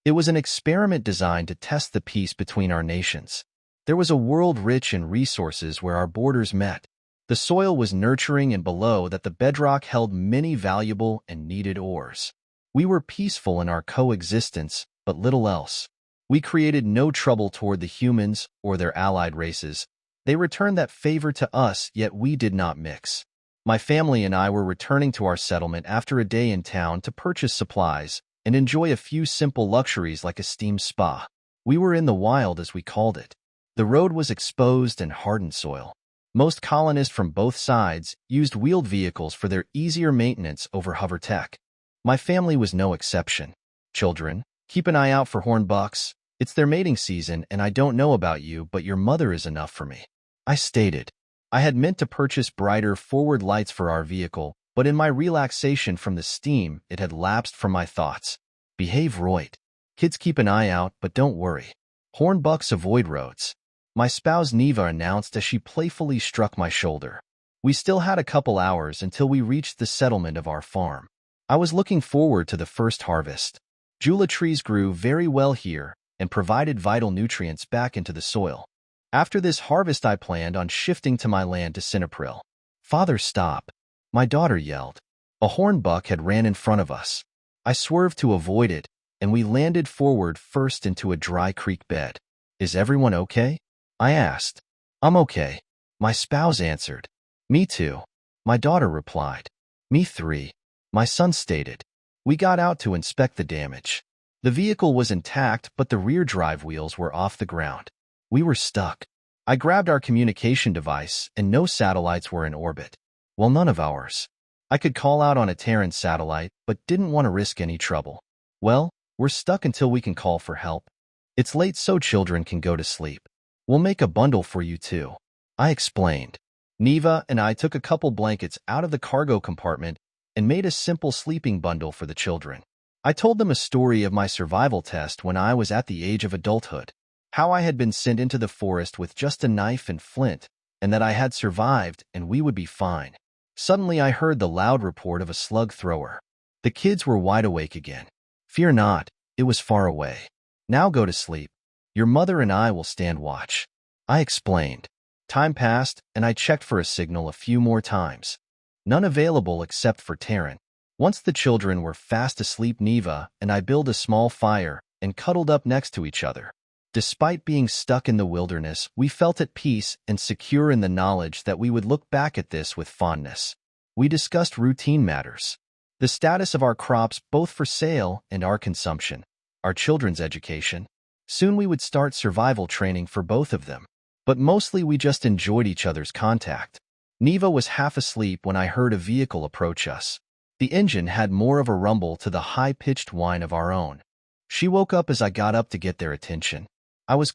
It was an experiment designed to test the peace between our nations. There was a world rich in resources where our borders met. The soil was nurturing, and below that the bedrock held many valuable and needed ores. We were peaceful in our coexistence, but little else. We created no trouble toward the humans or their allied races. They returned that favor to us, yet we did not mix. My family and I were returning to our settlement after a day in town to purchase supplies and enjoy a few simple luxuries like a steam spa. We were in the wild, as we called it. The road was exposed and hardened soil. Most colonists from both sides used wheeled vehicles for their easier maintenance over hover tech. My family was no exception. Children, keep an eye out for hornbucks. It's their mating season, and I don't know about you, but your mother is enough for me, I stated. I had meant to purchase brighter forward lights for our vehicle, but in my relaxation from the steam, it had lapsed from my thoughts. Behave right. Kids, keep an eye out, but don't worry. Hornbucks avoid roads, my spouse Neva announced as she playfully struck my shoulder. We still had a couple hours until we reached the settlement of our farm. I was looking forward to the first harvest. Jula trees grew very well here and provided vital nutrients back into the soil. After this harvest, I planned on shifting to my land to Sinapril. Father, stop, my daughter yelled. A hornbuck had ran in front of us. I swerved to avoid it, and we landed forward first into a dry creek bed. Is everyone okay? I asked. I'm okay, my spouse answered. Me too, my daughter replied. Me three, my son stated. We got out to inspect the damage. The vehicle was intact, but the rear drive wheels were off the ground. We were stuck. I grabbed our communication device, and no satellites were in orbit. Well, none of ours. I could call out on a Terran satellite, but didn't want to risk any trouble. Well, we're stuck until we can call for help. It's late, so children can go to sleep. We'll make a bundle for you too, I explained. Neva and I took a couple blankets out of the cargo compartment and made a simple sleeping bundle for the children. I told them a story of my survival test when I was at the age of adulthood, how I had been sent into the forest with just a knife and flint, and that I had survived and we would be fine. Suddenly I heard the loud report of a slug thrower. The kids were wide awake again. Fear not, it was far away. Now go to sleep. Your mother and I will stand watch, I explained. Time passed, and I checked for a signal a few more times. None available except for Terran. Once the children were fast asleep, Neva and I built a small fire and cuddled up next to each other. Despite being stuck in the wilderness, we felt at peace and secure in the knowledge that we would look back at this with fondness. We discussed routine matters, the status of our crops both for sale and our consumption, our children's education. Soon we would start survival training for both of them, but mostly we just enjoyed each other's contact. Neva was half asleep when I heard a vehicle approach us. The engine had more of a rumble to the high-pitched whine of our own. She woke up as I got up to get their attention.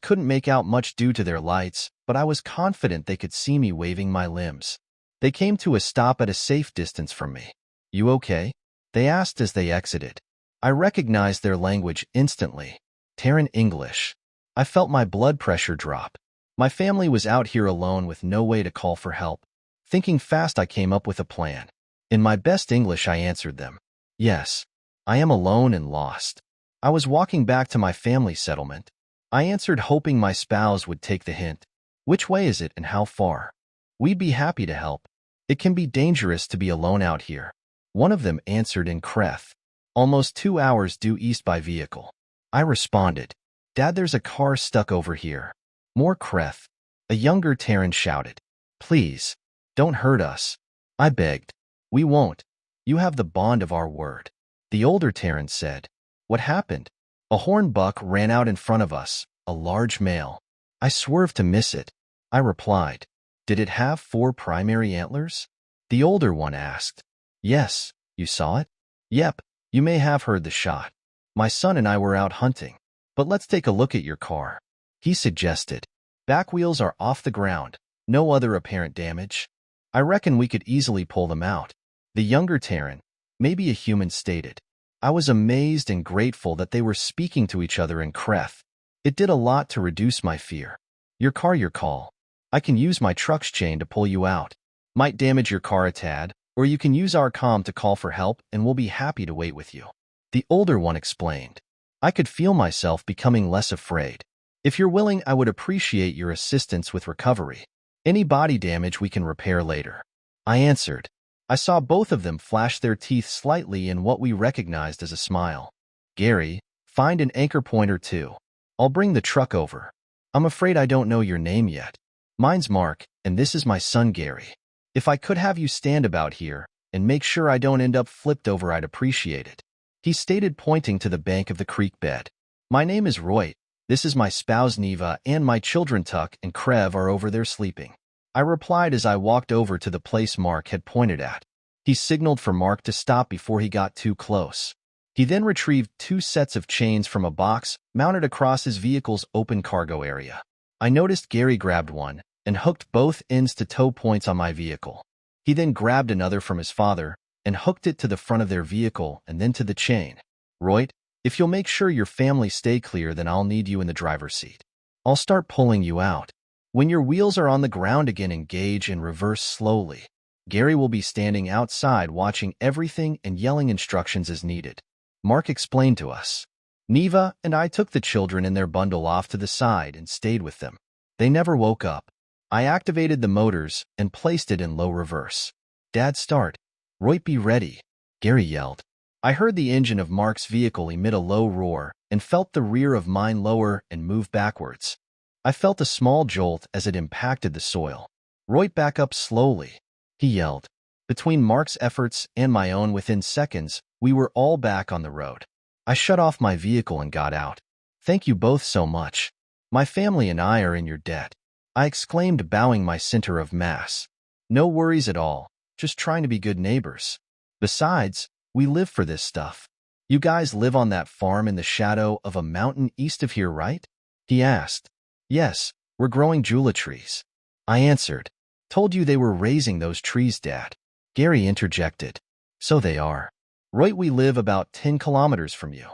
Couldn't make out much due to their lights, but I was confident they could see me waving my limbs. They came to a stop at a safe distance from me. You okay? They asked as they exited. I recognized their language instantly. Terran English. I felt my blood pressure drop. My family was out here alone with no way to call for help. Thinking fast, I came up with a plan. In my best English, I answered them. Yes, I am alone and lost. I was walking back to my family settlement. I answered, hoping my spouse would take the hint. Which way is it and how far? We'd be happy to help. It can be dangerous to be alone out here. One of them answered in Kreth. Almost 2 hours due east by vehicle. I responded. Dad, there's a car stuck over here. More Kreth. A younger Terran shouted. Please, don't hurt us. I begged. We won't. You have the bond of our word. The older Terran said. What happened? A hornbuck ran out in front of us, a large male. I swerved to miss it. I replied. Did it have 4 primary antlers? The older one asked. Yes, you saw it? Yep, you may have heard the shot. My son and I were out hunting. But let's take a look at your car, he suggested. Back wheels are off the ground, no other apparent damage. I reckon we could easily pull them out. The younger Terran, maybe a human, stated. I was amazed and grateful that they were speaking to each other in Kreth. It did a lot to reduce my fear. Your car, your call. I can use my truck's chain to pull you out. Might damage your car a tad, or you can use our comm to call for help and we'll be happy to wait with you. The older one explained. I could feel myself becoming less afraid. If you're willing, I would appreciate your assistance with recovery. Any body damage we can repair later. I answered. I saw both of them flash their teeth slightly in what we recognized as a smile. Gary, find an anchor point or two. I'll bring the truck over. I'm afraid I don't know your name yet. Mine's Mark, and this is my son Gary. If I could have you stand about here and make sure I don't end up flipped over, I'd appreciate it. He stated, pointing to the bank of the creek bed. My name is Roy. This is my spouse Neva, and my children Tuck and Krev are over there sleeping. I replied as I walked over to the place Mark had pointed at. He signaled for Mark to stop before he got too close. He then retrieved 2 sets of chains from a box mounted across his vehicle's open cargo area. I noticed Gary grabbed one and hooked both ends to tow points on my vehicle. He then grabbed another from his father and hooked it to the front of their vehicle and then to the chain. Roy, if you'll make sure your family stay clear, then I'll need you in the driver's seat. I'll start pulling you out. When your wheels are on the ground again, engage and reverse slowly. Gary will be standing outside watching everything and yelling instructions as needed. Mark explained to us. Neva and I took the children and their bundle off to the side and stayed with them. They never woke up. I activated the motors and placed it in low reverse. Dad, start. Roy, be ready, Gary yelled. I heard the engine of Mark's vehicle emit a low roar and felt the rear of mine lower and move backwards. I felt a small jolt as it impacted the soil. Roy, back up slowly, he yelled. Between Mark's efforts and my own, within seconds, we were all back on the road. I shut off my vehicle and got out. Thank you both so much. My family and I are in your debt, I exclaimed, bowing my center of mass. No worries at all, just trying to be good neighbors. Besides, we live for this stuff. You guys live on that farm in the shadow of a mountain east of here, right? He asked. Yes, we're growing jula trees, I answered. Told you they were raising those trees, Dad, Gary interjected. So they are. Roy, we live about 10 kilometers from you.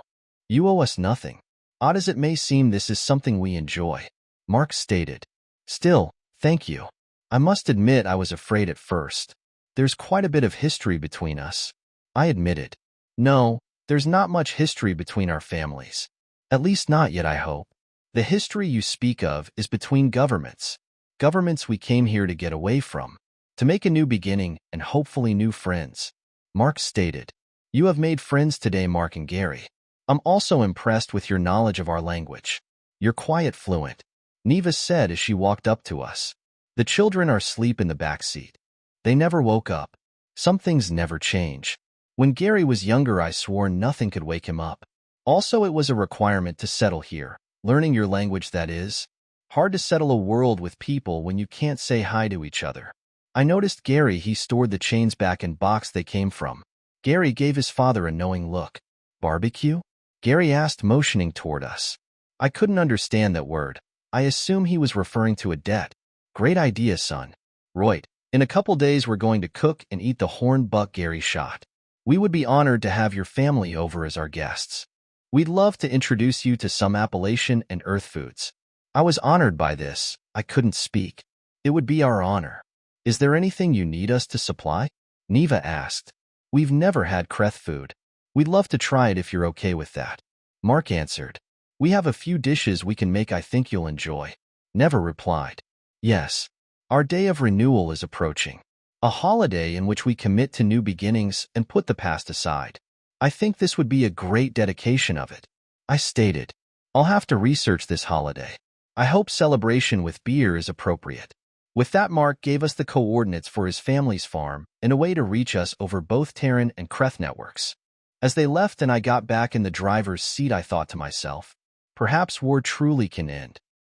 You owe us nothing. Odd as it may seem, this is something we enjoy, Mark stated. Still, thank you. I must admit I was afraid at first. There's quite a bit of history between us, I admitted. No, there's not much history between our families. At least not yet, I hope. The history you speak of is between governments. Governments we came here to get away from, to make a new beginning and hopefully new friends, Mark stated. You have made friends today, Mark and Gary. I'm also impressed with your knowledge of our language. You're quite fluent, Neva said as she walked up to us. The children are asleep in the back seat. They never woke up. Some things never change. When Gary was younger, I swore nothing could wake him up. Also, it was a requirement to settle here. Learning your language, that is. Hard to settle a world with people when you can't say hi to each other. I noticed Gary, he stored the chains back in box they came from. Gary gave his father a knowing look. Barbecue? Gary asked, motioning toward us. I couldn't understand that word. I assume he was referring to a debt. Great idea, son. Roy, in a couple days we're going to cook and eat the horned buck Gary shot. We would be honored to have your family over as our guests. We'd love to introduce you to some Appalachian and earth foods. I was honored by this. I couldn't speak. It would be our honor. Is there anything you need us to supply? Neva asked. We've never had Kreth food. We'd love to try it if you're okay with that, Mark answered. We have a few dishes we can make I think you'll enjoy. Neva replied. Yes. Our day of renewal is approaching. A holiday in which we commit to new beginnings and put the past aside. I think this would be a great dedication of it, I stated. I'll have to research this holiday. I hope celebration with beer is appropriate. With that, Mark gave us the coordinates for his family's farm and a way to reach us over both Terran and Kreth networks. As they left and I got back in the driver's seat, I thought to myself, perhaps war truly can end.